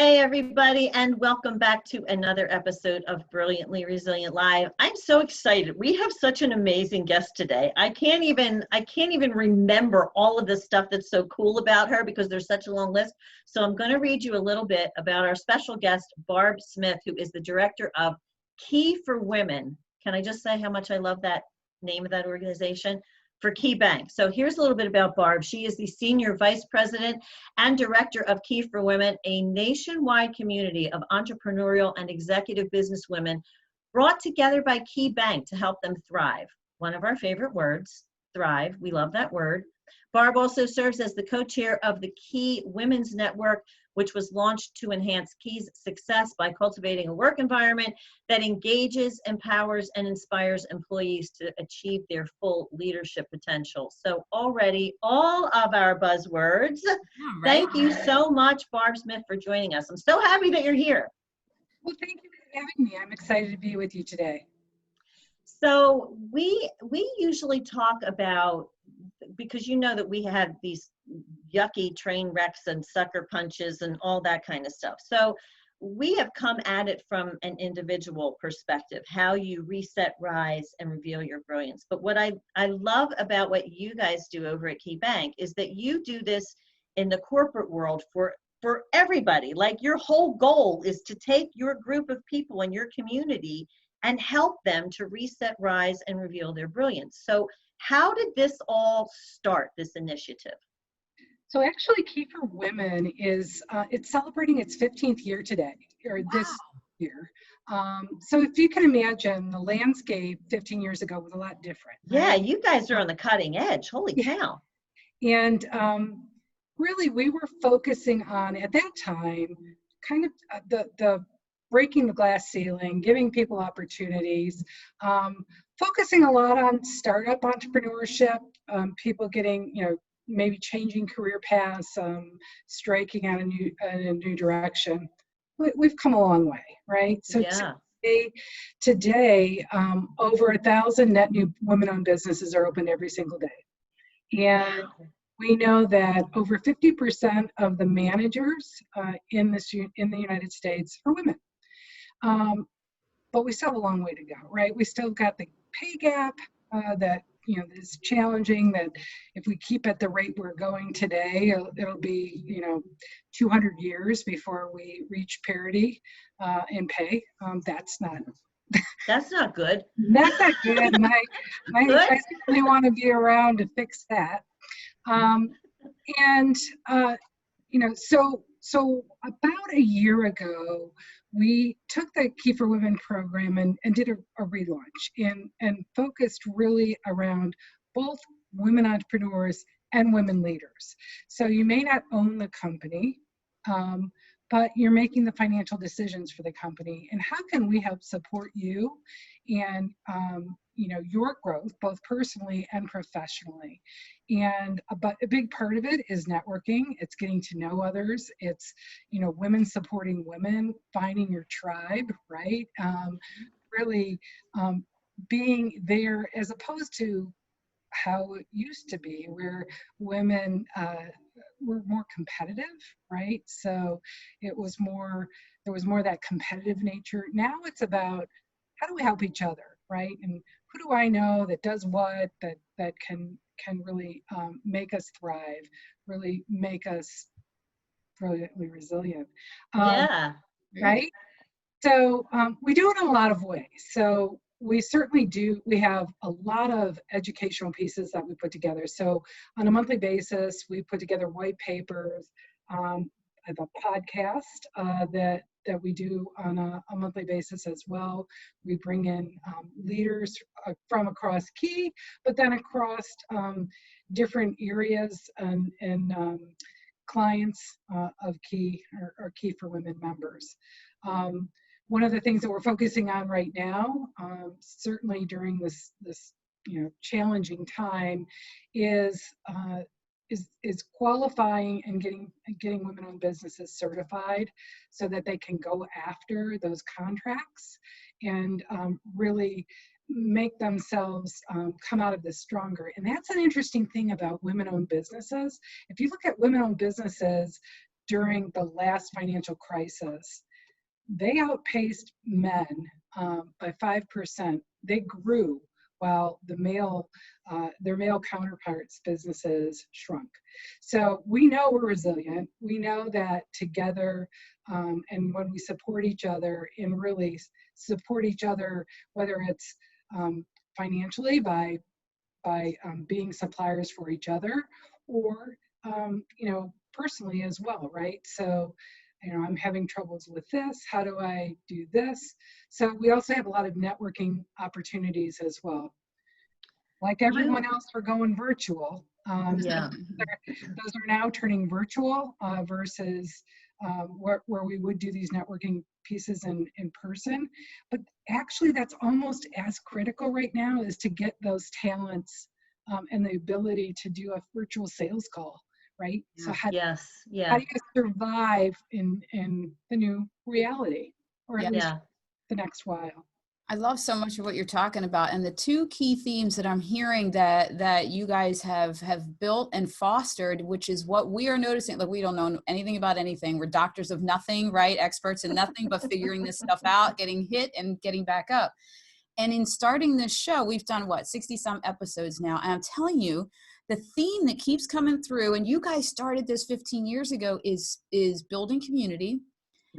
Hey everybody, and welcome back to another episode of Brilliantly Resilient Live. I'm so excited. We have such an amazing guest today. I can't even remember all of the stuff that's so cool about her because there's such a long list. So I'm going to read you a little bit about our special guest, Barb Smith, who is the director of Key for Women. Can I just say how much I love that name of that organization? For KeyBank. So here's a little bit about Barb. She is the Senior Vice President and Director of Key for Women, a nationwide community of entrepreneurial and executive business women brought together by KeyBank to help them thrive. One of our favorite words, thrive. We love that word. Barb also serves as the co-chair of the Key Women's Network, which was launched to enhance Key's success by cultivating a work environment that engages, empowers, and inspires employees to achieve their full leadership potential. So already, all of our buzzwords. Yeah, right. Thank you so much, Barb Smith, for joining us. I'm so happy that you're here. Well, thank you for having me. I'm excited to be with you today. So we usually talk about, because you know that we had these yucky train wrecks and sucker punches and all that kind of stuff. So we have come at it from an individual perspective, how you reset, rise, and reveal your brilliance. But what I love about what you guys do over at KeyBank is that you do this in the corporate world for everybody. Like, your whole goal is to take your group of people in your community and help them to reset, rise, and reveal their brilliance. So how did this all start, this initiative? So actually, Key for Women is it's celebrating its 15th year today, or this year. So if you can imagine, the landscape 15 years ago was a lot different. Yeah, right? You guys are on the cutting edge. Holy cow. And really, we were focusing on, at that time, kind of the breaking the glass ceiling, giving people opportunities, focusing a lot on startup entrepreneurship, people getting, maybe changing career paths, striking out a new direction. We've come a long way, right? So yeah. Today, over 1,000 net new women-owned businesses are open every single day. And we know that over 50% of the managers in the United States are women. But we still have a long way to go, right? We still got the pay gap that is challenging, that if we keep at the rate we're going today, it'll be 200 years before we reach parity in pay. That's not good. That's not good. And I certainly want to be around to fix that. So about a year ago, we took the Key for Women program and did a relaunch and focused really around both women entrepreneurs and women leaders. So you may not own the company, but you're making the financial decisions for the company. And how can we help support you and your growth, both personally and professionally? But a big part of it is networking. It's getting to know others. It's women supporting women, finding your tribe, right? Really being there, as opposed to how it used to be, where women were more competitive, right? So there was more of that competitive nature. Now it's about, how do we help each other, right? And who do I know that does what, that can really make us thrive, really make us brilliantly resilient. Right? So we do it in a lot of ways. So we certainly do. We have a lot of educational pieces that we put together. So on a monthly basis, we put together white papers. I have a podcast that we do on a monthly basis as well. We bring in leaders from across Key, but then across different areas and clients of Key, or Key for Women members. One of the things that we're focusing on right now, certainly during this challenging time, is qualifying and getting women-owned businesses certified so that they can go after those contracts and really make themselves come out of this stronger. And that's an interesting thing about women-owned businesses. If you look at women-owned businesses, during the last financial crisis, they outpaced men by 5%. They grew while their male counterparts' businesses shrunk. So we know we're resilient. We know that together, and when we support each other and really support each other, whether it's financially by being suppliers for each other, or personally as well, right? So I'm having troubles with this. How do I do this? So we also have a lot of networking opportunities as well. Like everyone else, we're going virtual. Yeah. Those are now turning virtual versus where we would do these networking pieces in person. But actually, that's almost as critical right now, is to get those talents and the ability to do a virtual sales call, right? So how do you survive in the new reality, or at least the next while? I love so much of what you're talking about. And the two key themes that I'm hearing that you guys have built and fostered, which is what we are noticing. Like, we don't know anything about anything. We're doctors of nothing, right? Experts in nothing but figuring this stuff out, getting hit and getting back up. And in starting this show, we've done 60 some episodes now. And I'm telling you, the theme that keeps coming through, and you guys started this 15 years ago, is building community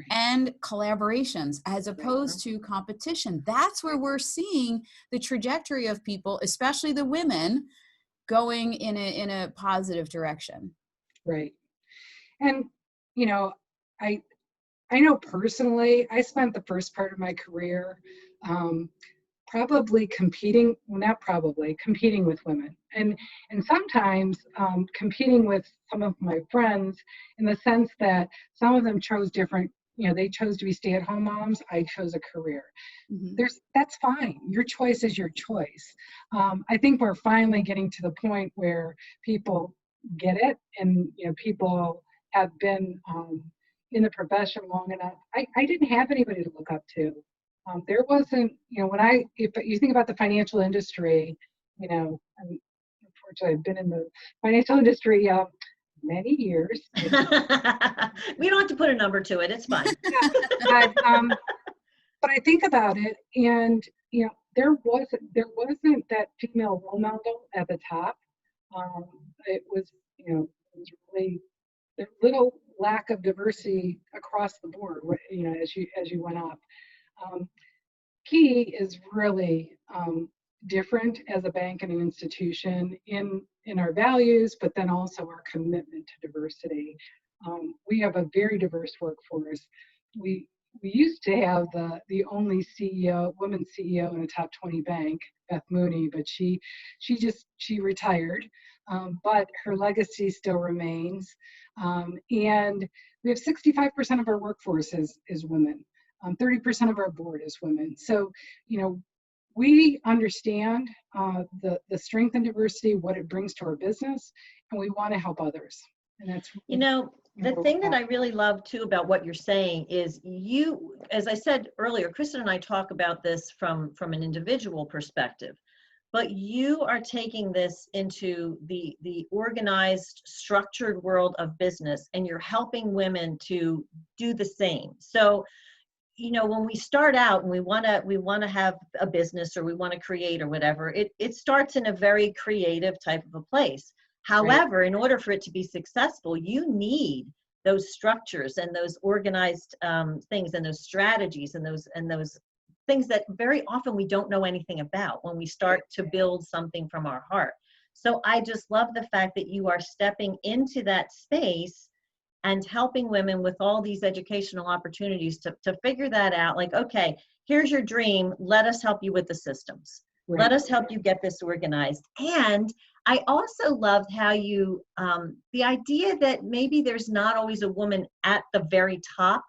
and collaborations as opposed to competition. That's where we're seeing the trajectory of people, especially the women, going in a positive direction. Right. And I know personally, I spent the first part of my career competing with women, and sometimes competing with some of my friends, in the sense that some of them chose different, they chose to be stay-at-home moms. I chose a career. That's fine. Your choice is your choice. I think we're finally getting to the point where people get it, and people have been in the profession long enough. I didn't have anybody to look up to. There wasn't, if you think about the financial industry, unfortunately I've been in the financial industry many years. We don't have to put a number to it. It's fine. But I think about it, and there wasn't that female role model at the top. It was really a little lack of diversity across the board. As you went up. Key is really different as a bank and an institution in our values, but then also our commitment to diversity. We have a very diverse workforce. We used to have the only woman CEO in a top 20 bank, Beth Mooney, but she retired, but her legacy still remains. And we have 65% of our workforce is women. 30% of our board is women. So, we understand the strength and diversity, what it brings to our business, and we want to help others. And that's the thing that I really love too about what you're saying is, you, as I said earlier, Kristen and I talk about this from an individual perspective, but you are taking this into the organized, structured world of business, and you're helping women to do the same. So, when we start out and we want to have a business, or we want to create or whatever, it starts in a very creative type of a place. However, in order for it to be successful, you need those structures and those organized things, and those strategies, and those things that very often we don't know anything about when we start to build something from our heart. So I just love the fact that you are stepping into that space and helping women with all these educational opportunities to figure that out. Like, okay, here's your dream. Let us help you with the systems. Let us help you get this organized. And I also loved how you, the idea that maybe there's not always a woman at the very top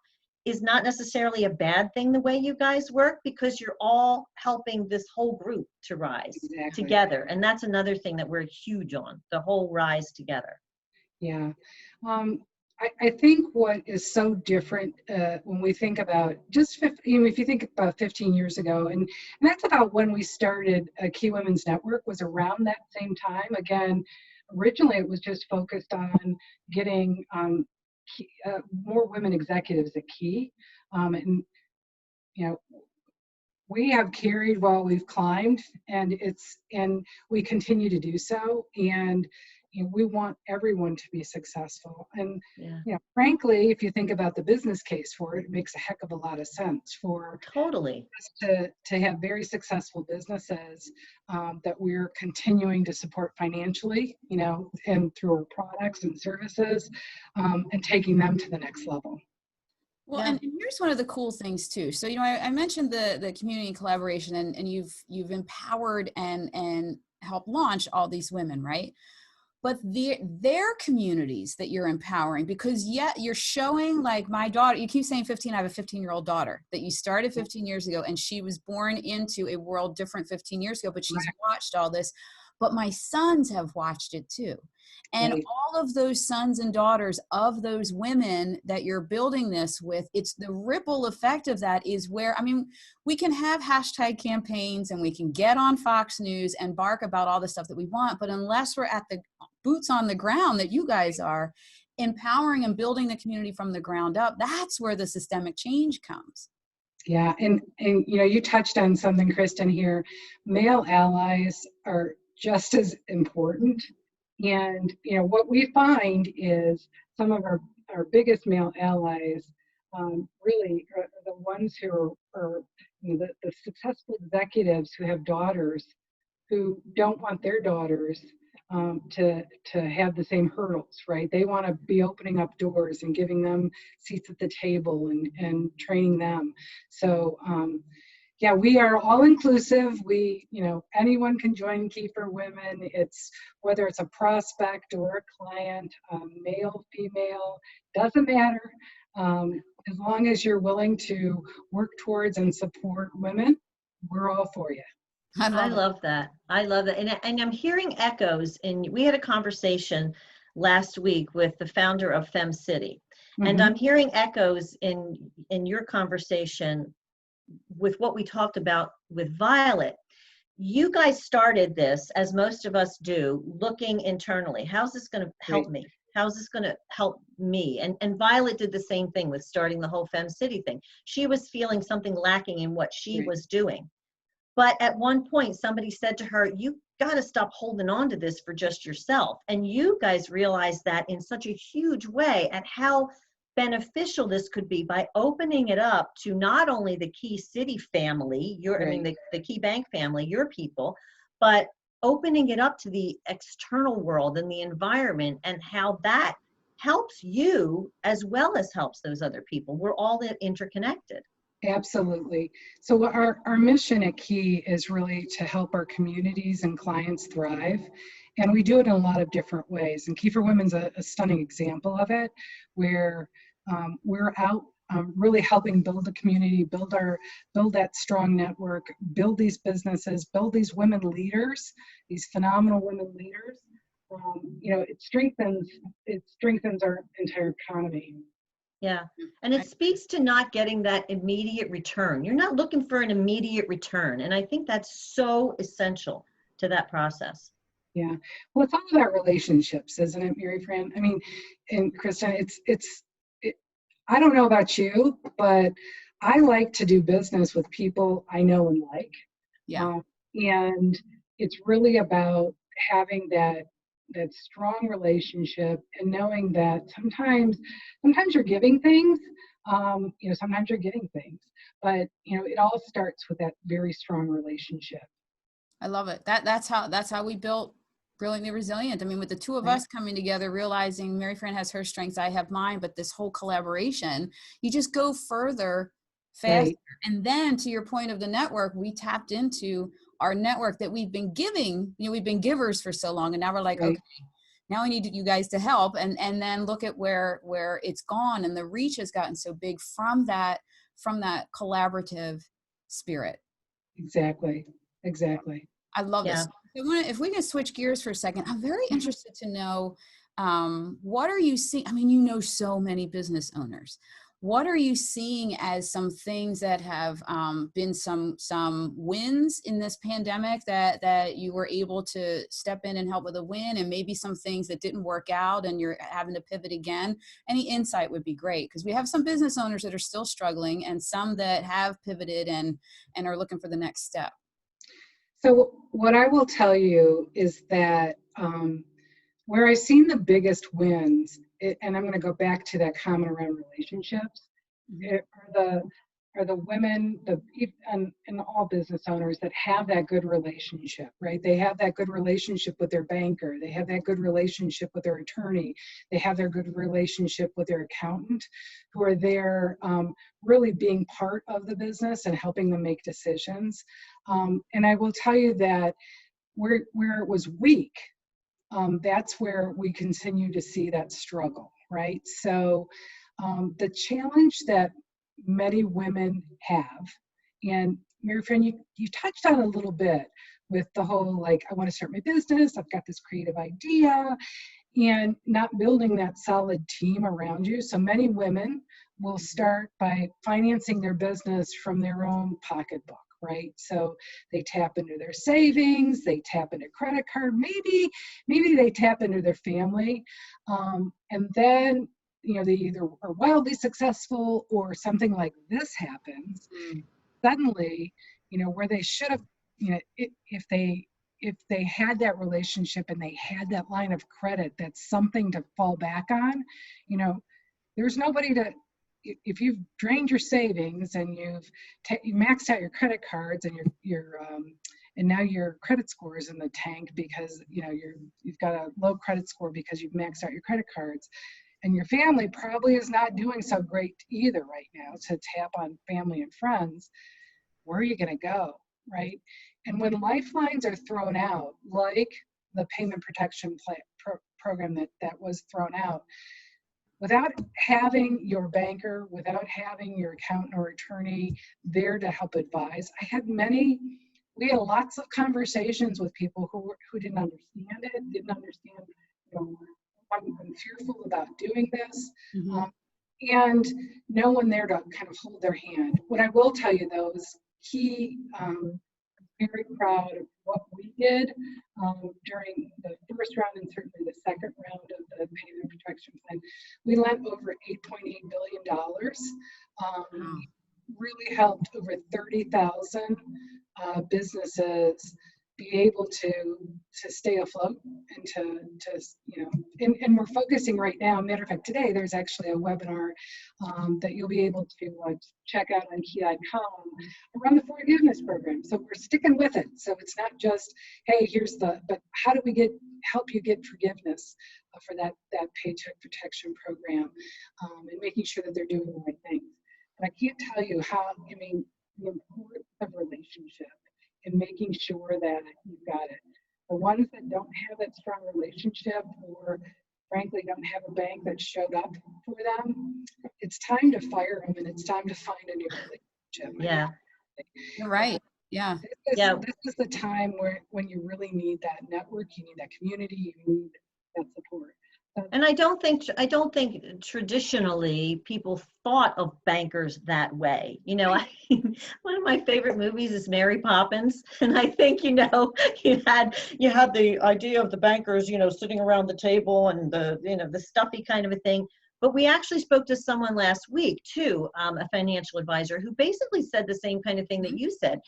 is not necessarily a bad thing, the way you guys work, because you're all helping this whole group to rise together. And that's another thing that we're huge on, the whole rise together. Yeah. I think what is so different when we think about if you think about 15 years ago, and that's about when we started Key Women's Network, was around that same time. Again, originally it was just focused on getting more women executives at Key. And, you know, we have carried while we've climbed, and we continue to do so. And we want everyone to be successful. And frankly, if you think about the business case for it, it makes a heck of a lot of sense for Totally. us to have very successful businesses that we're continuing to support financially, and through our products and services, and taking them to the next level. Well, and here's one of the cool things too. So, I mentioned the community and collaboration, and you've empowered and helped launch all these women, right? But their communities that you're empowering, because you're showing, like my daughter, you keep saying 15, I have a 15-year-old daughter that you started 15 years ago, and she was born into a world different 15 years ago, but she's watched all this. But my sons have watched it too. And all of those sons and daughters of those women that you're building this with, it's the ripple effect of that is where, we can have hashtag campaigns and we can get on Fox News and bark about all the stuff that we want, but unless we're at the boots on the ground that you guys are, empowering and building the community from the ground up, that's where the systemic change comes. Yeah, and you touched on something, Kristen, here. Male allies are just as important. And what we find is some of our biggest male allies really are the ones who are the successful executives who have daughters who don't want their daughters to have the same hurdles, right? They want to be opening up doors and giving them seats at the table and training them. So we are all inclusive. We, anyone can join Key for Women. It's whether it's a prospect or a client, male, female, doesn't matter. As long as you're willing to work towards and support women, we're all for you. I love that. I love that. And I'm hearing echoes we had a conversation last week with the founder of Femme City. Mm-hmm. And I'm hearing echoes in your conversation with what we talked about with Violet. You guys started this, as most of us do, looking internally. How's this going to help me? How's this going to help me? And Violet did the same thing with starting the whole Femme City thing. She was feeling something lacking in what she was doing. But at one point, somebody said to her, you got to stop holding on to this for just yourself. And you guys realized that in such a huge way, and how beneficial this could be by opening it up to not only the Key City family, the KeyBank family, your people, but opening it up to the external world and the environment, and how that helps you as well as helps those other people. We're all interconnected. Absolutely. So our mission at Key is really to help our communities and clients thrive. And we do it in a lot of different ways. And Key for Women's a stunning example of it, where we're out really helping build a community, build that strong network, build these businesses, build these women leaders, these phenomenal women leaders. It strengthens our entire economy. Yeah. And it speaks to not getting that immediate return. You're not looking for an immediate return. And I think that's so essential to that process. Yeah. Well, it's all about relationships, isn't it, Mary Fran? And Kristen, I don't know about you, but I like to do business with people I know and like. Yeah. And it's really about having that strong relationship and knowing that sometimes you're giving things, sometimes you're getting things, but it all starts with that very strong relationship. I love it. That's how we built Brilliantly Resilient. With the two of us coming together, realizing Mary Fran has her strengths, I have mine, but this whole collaboration, you just go further, faster. Right. And then to your point of the network, we tapped into our network that we've been giving, we've been givers for so long. And now we're like, okay, now I need you guys to help. And then look at where it's gone. And the reach has gotten so big from that collaborative spirit. Exactly. I love this. So if we can switch gears for a second, I'm very interested to know, what are you seeing? So many business owners. what are you seeing as some things that have been some wins in this pandemic that you were able to step in and help with a win, and maybe some things that didn't work out and you're having to pivot again? Any insight would be great, because we have some business owners that are still struggling and some that have pivoted and are looking for the next step. So what I will tell you is that where I've seen the biggest wins, and I'm going to go back to that comment around relationships, are the women, and all business owners that have that good relationship, right? They have that good relationship with their banker. They have that good relationship with their attorney. They have their good relationship with their accountant, who are there really being part of the business and helping them make decisions. And I will tell you that where it was weak, that's where we continue to see that struggle, right? So the challenge that many women have, and Mary Fran, you touched on a little bit with the whole, like, I want to start my business, I've got this creative idea, and not building that solid team around you. So many women will start by financing their business from their own pocketbook, right? So they tap into their savings, they tap into credit card, maybe they tap into their family, and then they either are wildly successful or something like this happens. Suddenly, where they should have, if they had that relationship and they had that line of credit, that's something to fall back on. There's nobody to. If you've drained your savings and you've maxed out your credit cards and and now your credit score is in the tank because you've got a low credit score because you've maxed out your credit cards, and your family probably is not doing so great either right now to tap on family and friends, where are you going to go, right? And when lifelines are thrown out, like the payment protection program that was thrown out, without having your banker, without having your accountant or attorney there to help advise, we had lots of conversations with people who didn't understand it, didn't understand, I'm fearful about doing this, and no one there to kind of hold their hand. What I will tell you, though, is I'm very proud of what we did during the first round and certainly the second round of the payment protection plan. We lent over $8.8 billion. Really helped over 30,000 businesses be able to stay afloat and and we're focusing right now. Matter of fact, today there's actually a webinar that you'll be able to check out on key.com around the forgiveness program. So we're sticking with it. So it's not just, hey, but how do we help you get forgiveness for that paycheck protection program, and making sure that they're doing the right things. But I can't tell you the importance of relationship and making sure that you've got it. The ones that don't have that strong relationship, or frankly don't have a bank that showed up for them, it's time to fire them and it's time to find a new relationship. Yeah. You're right. Yeah. This is the time when you really need that network, you need that community, you need that support. And I don't think traditionally people thought of bankers that way. One of my favorite movies is Mary Poppins, and I think you had the idea of the bankers sitting around the table and the stuffy kind of a thing. But we actually spoke to someone last week too, a financial advisor, who basically said the same kind of thing that you said.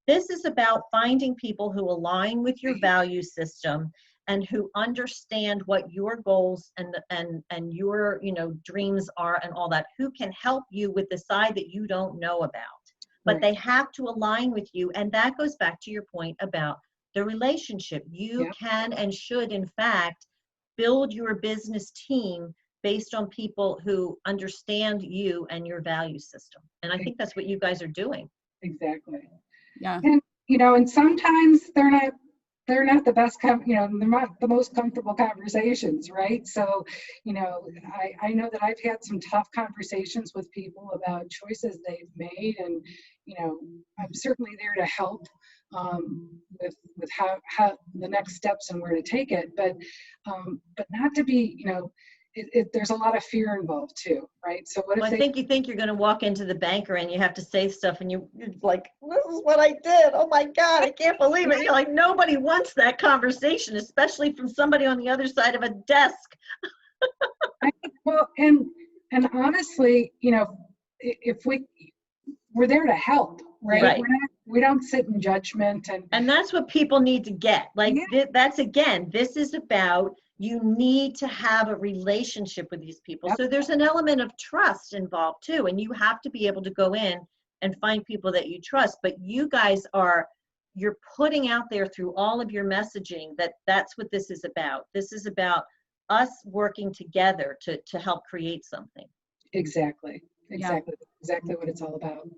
This is about finding people who align with your value system and who understand what your goals and your dreams are and all that, who can help you with the side that you don't know about. But they have to align with you. And that goes back to your point about the relationship. You can and should, in fact, build your business team based on people who understand you and your value system. And I think that's what you guys are doing. Exactly. Yeah. And and sometimes they're not the best, they're not the most comfortable conversations, right? So, I know that I've had some tough conversations with people about choices they've made, and, I'm certainly there to help with how the next steps and where to take it, but not to be, there's a lot of fear involved too, right? So what if Well, I think you think you're going to walk into the banker and you have to say stuff and you're like, this is what I did. Oh my God, I can't believe it. You're like, nobody wants that conversation, especially from somebody on the other side of a desk. Well, and honestly, if we're there to help, right? Right. We don't sit in judgment, and that's what people need to get. Like that's again, this is about, you need to have a relationship with these people. Yep. So there's an element of trust involved too, and you have to be able to go in and find people that you trust. But you guys you're putting out there through all of your messaging that that's what this is about. This is about us working together to help create something. Exactly what it's all about.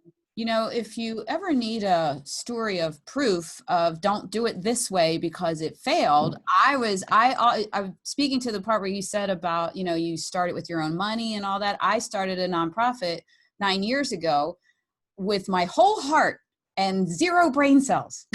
If you ever need a story of proof of don't do it this way because it failed, I'm speaking to the part where you said about, you started with your own money and all that. I started a nonprofit 9 years ago with my whole heart and 0 brain cells.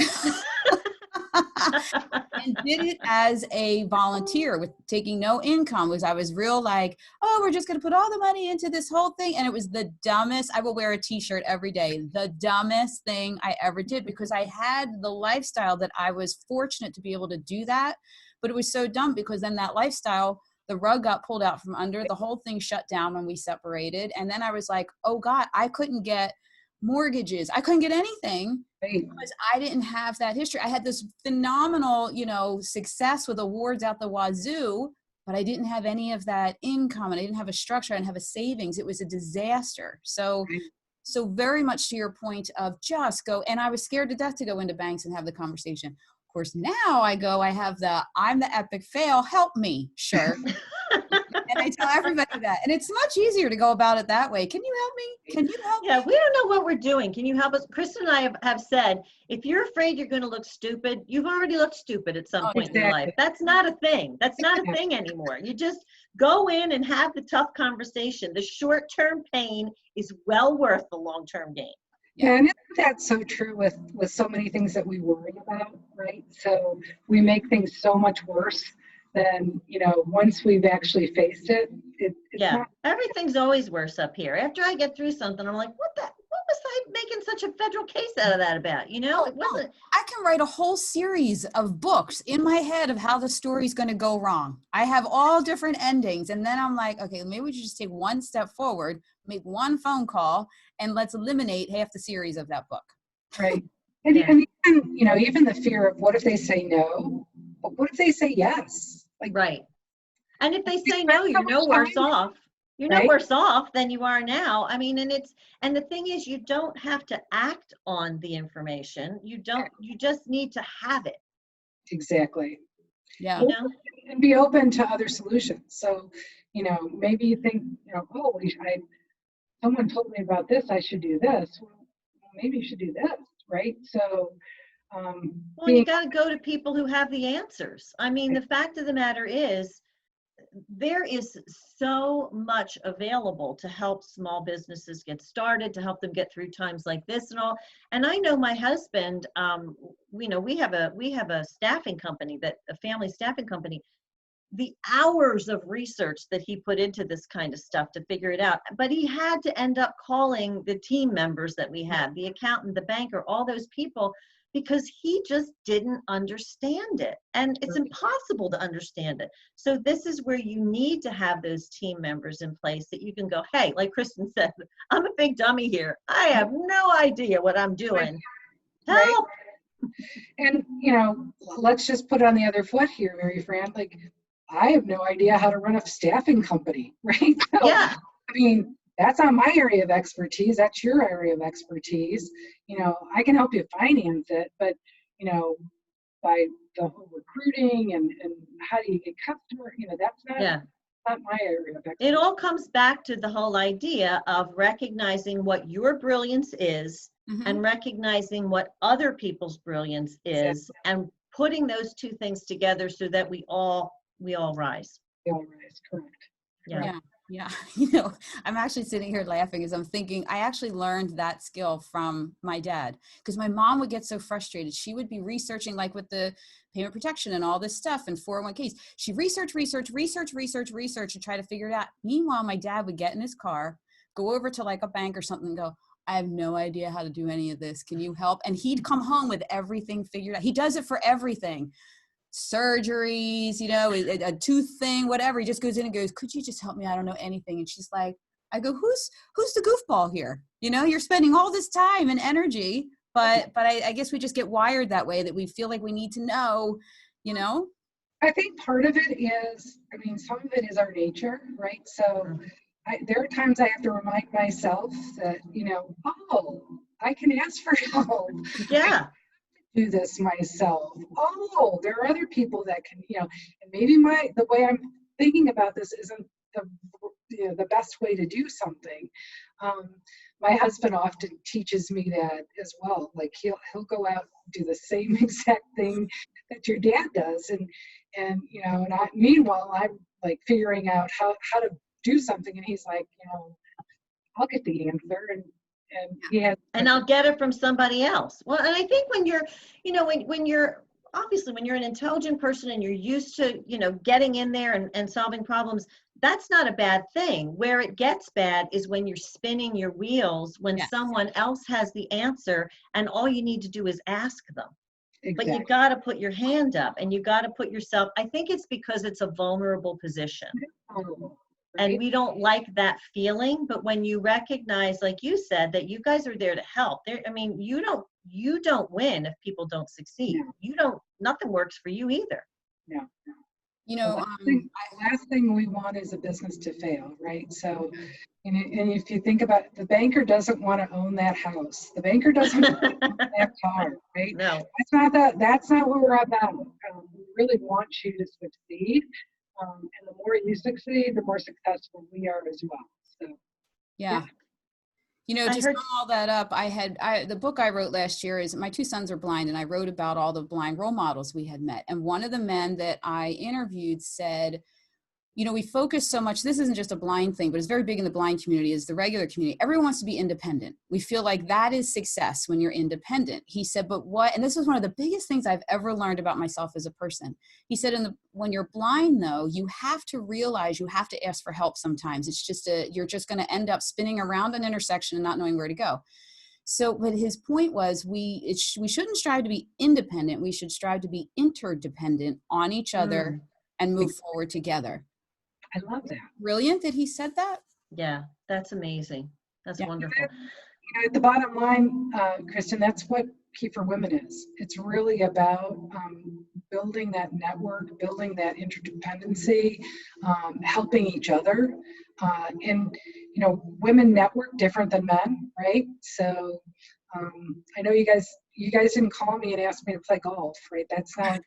And did it as a volunteer with taking no income, because I was real like, oh, we're just going to put all the money into this whole thing. And it was the dumbest. I will wear a t-shirt every day. The dumbest thing I ever did, because I had the lifestyle that I was fortunate to be able to do that. But it was so dumb because then that lifestyle, the rug got pulled out from under, the whole thing shut down when we separated. And then I was like, oh God, I couldn't get mortgages. I couldn't get anything because I didn't have that history. I had this phenomenal, success with awards out the wazoo, but I didn't have any of that income and I didn't have a structure. I didn't have a savings. It was a disaster. So very much to your point of just go. And I was scared to death to go into banks and have the conversation. Of course, now I'm the epic fail. Help me. Sure. And I tell everybody that. And it's much easier to go about it that way. Can you help me? Can you help me? Yeah, we don't know what we're doing. Can you help us? Kristen and I have said, if you're afraid you're going to look stupid, you've already looked stupid at some point in your life. That's not a thing. That's not a thing anymore. You just go in and have the tough conversation. The short-term pain is well worth the long-term gain. Yeah, and isn't that so true with so many things that we worry about, right? So we make things so much worse than, once we've actually faced it. Everything's always worse up here. After I get through something, I'm like, what was I making such a federal case out of that about? It wasn't. I can write a whole series of books in my head of how the story's going to go wrong. I have all different endings. And then I'm like, okay, maybe we should just take one step forward, make one phone call, and let's eliminate half the series of that book. Right. And even the fear of what if they say no? What if they say yes? Right. And if they say no, you're no worse off. You're no worse off than you are now. I mean, and the thing is, you don't have to act on the information. You just need to have it. Exactly. Yeah. And be open to other solutions. So, maybe you think, oh, someone told me about this, I should do this. Well, maybe you should do this, right? So, you got to go to people who have the answers. I mean, the fact of the matter is, there is so much available to help small businesses get started, to help them get through times like this and all. And I know my husband, we have a staffing company, a family staffing company. The hours of research that he put into this kind of stuff to figure it out, but he had to end up calling the team members that we had, the accountant, the banker, all those people, because he just didn't understand it. And it's impossible to understand it. So this is where you need to have those team members in place that you can go, hey, like Kristen said, I'm a big dummy here. I have no idea what I'm doing. Help. And, let's just put it on the other foot here, Mary Fran. Like, I have no idea how to run a staffing company, right? So, yeah. I mean, that's not my area of expertise. That's your area of expertise. I can help you finance it, but, by the whole recruiting and how do you get customer, that's not my area of expertise. It all comes back to the whole idea of recognizing what your brilliance is and recognizing what other people's brilliance is and putting those two things together so that we all rise. We all rise, correct. Yeah. Yeah, I'm actually sitting here laughing as I'm thinking I actually learned that skill from my dad because my mom would get so frustrated. She would be researching like with the payment protection and all this stuff and 401ks. She research and try to figure it out. Meanwhile, my dad would get in his car, go over to like a bank or something and go, I have no idea how to do any of this. Can you help? And he'd come home with everything figured out. He does it for everything. Surgeries, a tooth thing, whatever. He just goes in and goes, could you just help me? I don't know anything. And she's like, I go, who's the goofball here? You're spending all this time and energy, but I guess we just get wired that way that we feel like we need to know. I think part of it is, some of it is our nature, right? So there are times I have to remind myself that, oh, I can ask for help. Yeah. Do this myself. Oh, there are other people that can, and maybe the way I'm thinking about this isn't the best way to do something. My husband often teaches me that as well. Like he'll go out and do the same exact thing that your dad does, and meanwhile I'm like figuring out how to do something, and he's like, I'll get the answer, and yeah, and I'll get it from somebody else. Well, and I think when you're, when you're obviously when you're an intelligent person and you're used to, getting in there and solving problems, that's not a bad thing. Where it gets bad is when you're spinning your wheels when someone else has the answer and all you need to do is ask them. Exactly. But you got to put your hand up and you got to put yourself, I think it's because it's a vulnerable position. And we don't like that feeling, but when you recognize, like you said, that you guys are there to help. You don't win if people don't succeed. No. Nothing works for you either. No. The last thing we want is a business to fail, right? So, and if you think about it, the banker doesn't want to own that house. The banker doesn't want to own that car, right? No. That's not what we're about. We really want you to succeed. And the more you succeed, the more successful we are as well. So, yeah. To sum all that up, the book I wrote last year is my two sons are blind, and I wrote about all the blind role models we had met. And one of the men that I interviewed said, we focus so much, this isn't just a blind thing, but it's very big in the blind community, is the regular community. Everyone wants to be independent. We feel like that is success when you're independent. He said, and this was one of the biggest things I've ever learned about myself as a person. He said, when you're blind though, you have to realize you have to ask for help sometimes. It's just you're just going to end up spinning around an intersection and not knowing where to go. So, but his point was we shouldn't strive to be independent. We should strive to be interdependent on each other and move forward together. I love that. Brilliant that he said that. Yeah, that's amazing. That's wonderful. At the bottom line, Kristen, that's what Key for Women is. It's really about building that network, building that interdependency, helping each other. And, women network different than men, right? So I know you guys didn't call me and ask me to play golf, right? That's not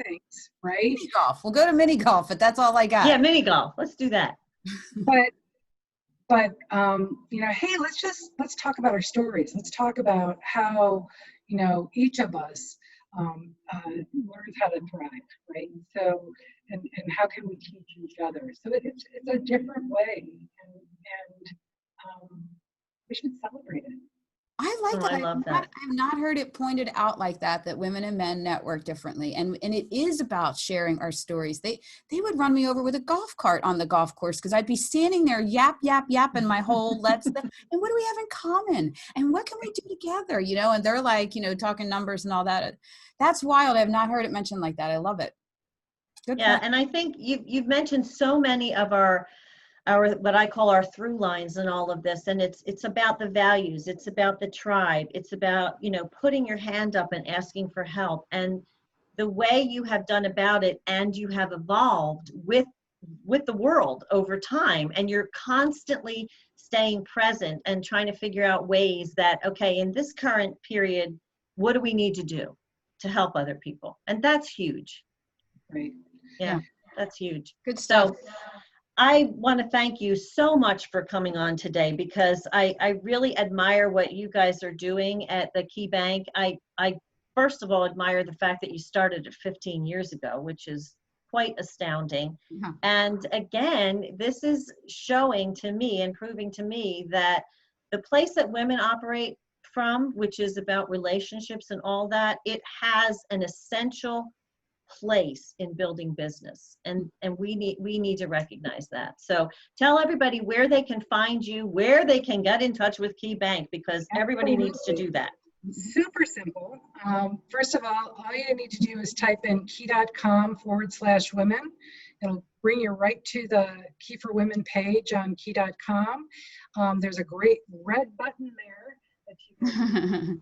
things, right? Mini golf. We'll go to mini golf, but that's all I got. Yeah, mini golf. Let's do that. But hey, let's talk about our stories. Let's talk about how each of us learns how to thrive, right? So and how can we teach each other? So it's a different way, and we should celebrate it. I like that. I love that. I've not heard it pointed out like that women and men network differently. And it is about sharing our stories. They would run me over with a golf cart on the golf course because I'd be standing there yapping my whole and what do we have in common? And what can we do together? And they're like, talking numbers and all that. That's wild. I've not heard it mentioned like that. I love it. Good point. And I think you've mentioned so many of our what I call our through lines in all of this, and it's about the values, it's about the tribe, it's about putting your hand up and asking for help, and the way you have done about it, and you have evolved with the world over time, and you're constantly staying present and trying to figure out ways that, okay, in this current period, what do we need to do to help other people? And that's huge. Right. Yeah. That's huge. Good stuff. So I want to thank you so much for coming on today, because I really admire what you guys are doing at the KeyBank. I first of all admire the fact that you started it 15 years ago, which is quite astounding. Yeah. And again, this is showing to me and proving to me that the place that women operate from, which is about relationships and all that, it has an essential place in building business, and we need to recognize that. So tell everybody where they can find you, where they can get in touch with KeyBank, because everybody needs to do that. Super simple. First of all you need to do is type in key.com/women. It'll bring you right to the Key for Women page on key.com. There's a great red button there that you can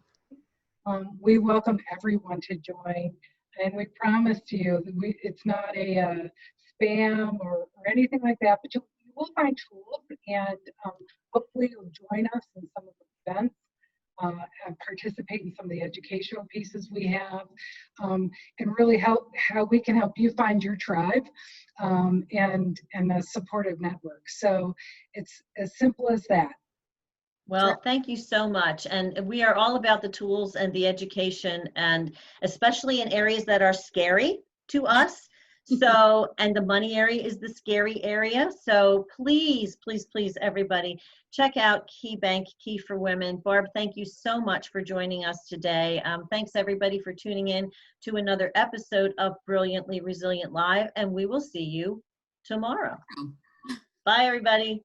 we welcome everyone to join, and we promise you that it's not a spam or anything like that, but you will find tools, and hopefully you'll join us in some of the events and participate in some of the educational pieces we have, and really help how we can help you find your tribe and a supportive network. So it's as simple as that. Well, thank you so much. And we are all about the tools and the education, and especially in areas that are scary to us. So, and the money area is the scary area. So please, please, please, everybody, check out KeyBank, Key for Women. Barb, thank you so much for joining us today. Thanks everybody for tuning in to another episode of Brilliantly Resilient Live, and we will see you tomorrow. Bye, everybody.